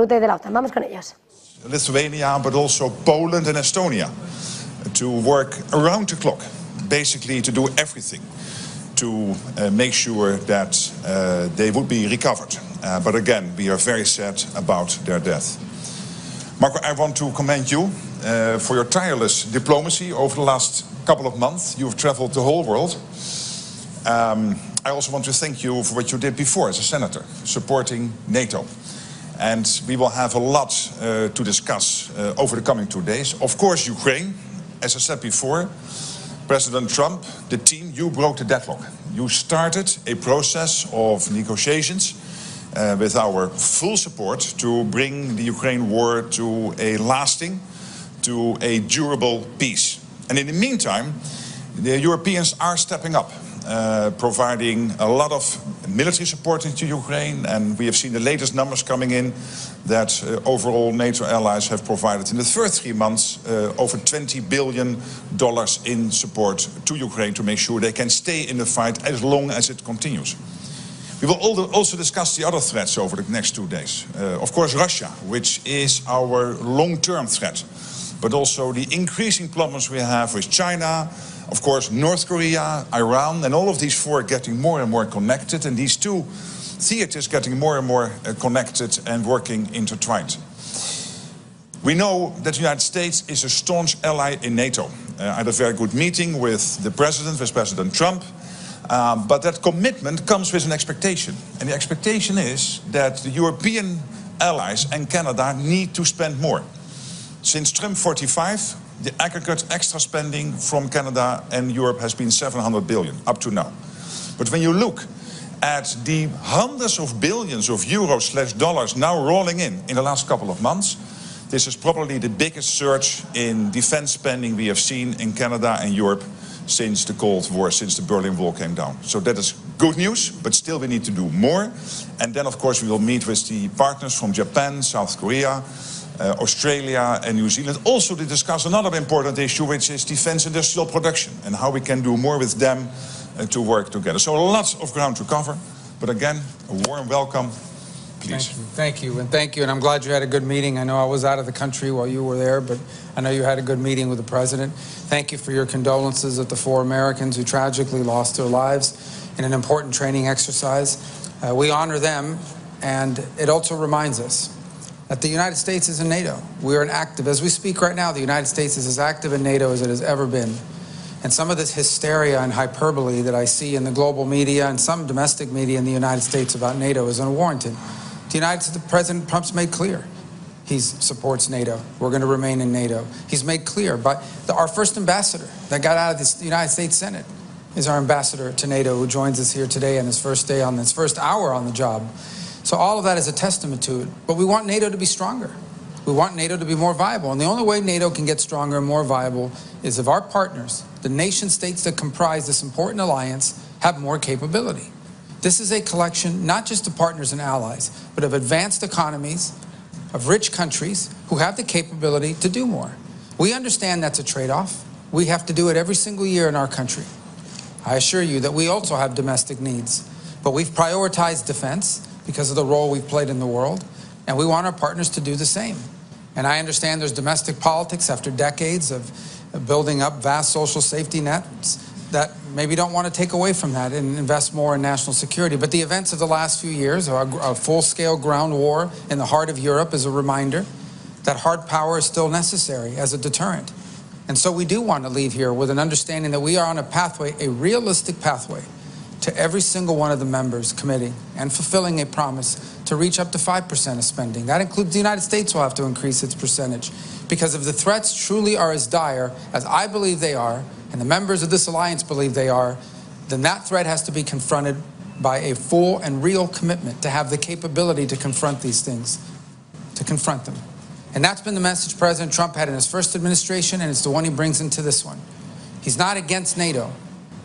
disfrute de la OTAN. Vamos con ellos. Lithuania, but also Poland and Estonia, to work around the clock, basically to do everything to make sure that they would be recovered. But again, we are very sad about their death. Marco, I want to commend you for your tireless diplomacy over the last couple of months. You've traveled the whole world. I also want to thank you for what you did before as a senator, supporting NATO. And we will have a lot to discuss over the coming 2 days. Of course, Ukraine, as I said before, President Trump, the team, you broke the deadlock. You started a process of negotiations with our full support to bring the Ukraine war to a lasting, to a durable peace. And in the meantime, the Europeans are stepping up, providing a lot of military support into Ukraine, and we have seen the latest numbers coming in that overall NATO allies have provided in the first 3 months over $20 billion in support to Ukraine to make sure they can stay in the fight as long as it continues. We will also discuss the other threats over the next 2 days. Of course, Russia, which is our long-term threat, but also the increasing problems we have with China, of course, North Korea, Iran, and all of these four getting more and more connected, and these two theaters getting more and more connected and working intertwined. We know that the United States is a staunch ally in NATO. I had a very good meeting with the President, with President Trump, but that commitment comes with an expectation. And the expectation is that the European allies and Canada need to spend more. Since Trump 45, the aggregate extra spending from Canada and Europe has been $700 billion up to now. But when you look at the hundreds of billions of euros/dollars now rolling in the last couple of months, this is probably the biggest surge in defense spending we have seen in Canada and Europe since the Cold War, since the Berlin Wall came down. So that is good news, but still we need to do more. And then, of course, we will meet with the partners from Japan, South Korea, Australia and New Zealand, also to discuss another important issue, which is defense industrial production and how we can do more with them to work together. So lots of ground to cover, but again, a warm welcome, please. Thank you, and I'm glad you had a good meeting. I know I was out of the country while you were there, but I know you had a good meeting with the President. Thank you for your condolences at the 4 Americans who tragically lost their lives in an important training exercise. We honor them, and it also reminds us that the United States is in NATO. We are an active, as we speak right now, the United States is as active in NATO as it has ever been. And some of this hysteria and hyperbole that I see in the global media and some domestic media in the United States about NATO is unwarranted. The President Trump's made clear he supports NATO. We're going to remain in NATO. He's made clear, but our first ambassador that got out of the United States Senate is our ambassador to NATO, who joins us here today on his first day, on his first hour on the job. So all of that is a testament to it. But we want NATO to be stronger. We want NATO to be more viable. And the only way NATO can get stronger and more viable is if our partners, the nation states that comprise this important alliance, have more capability. This is a collection not just of partners and allies, but of advanced economies, of rich countries who have the capability to do more. We understand that's a trade-off. We have to do it every single year in our country. I assure you that we also have domestic needs, but we've prioritized defense because of the role we've played in the world, and we want our partners to do the same. And I understand there's domestic politics after decades of building up vast social safety nets that maybe don't want to take away from that and invest more in national security. But the events of the last few years, a full-scale ground war in the heart of Europe, is a reminder that hard power is still necessary as a deterrent. And so we do want to leave here with an understanding that we are on a pathway, a realistic pathway, to every single one of the members committing and fulfilling a promise to reach up to 5% of spending. That includes the United States will have to increase its percentage, because if the threats truly are as dire as I believe they are, and the members of this alliance believe they are, then that threat has to be confronted by a full and real commitment to have the capability to confront these things, to confront them. And that's been the message President Trump had in his first administration, and it's the one he brings into this one. He's not against NATO.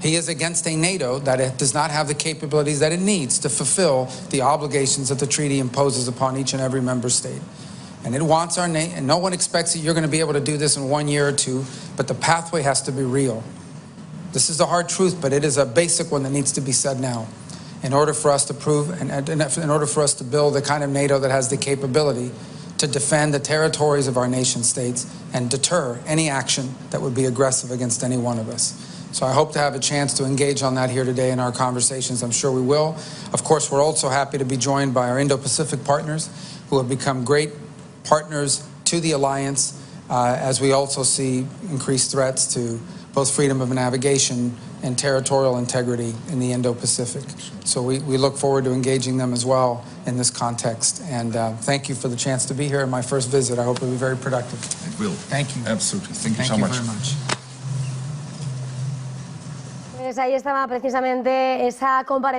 He is against a NATO that does not have the capabilities that it needs to fulfill the obligations that the treaty imposes upon each and every member state. And it wants our name, and no one expects that you're going to be able to do this in 1 year or 2, but the pathway has to be real. This is the hard truth, but it is a basic one that needs to be said now in order for us to prove, and in order for us to build the kind of NATO that has the capability to defend the territories of our nation states and deter any action that would be aggressive against any one of us. So I hope to have a chance to engage on that here today in our conversations. I'm sure we will. Of course, we're also happy to be joined by our Indo-Pacific partners who have become great partners to the alliance as we also see increased threats to both freedom of navigation and territorial integrity in the Indo-Pacific. So we look forward to engaging them as well in this context. And thank you for the chance to be here in my first visit. I hope it will be very productive. It will. Thank you. Absolutely. Thank you so much. Very much. Pues ahí estaba precisamente esa comparecencia.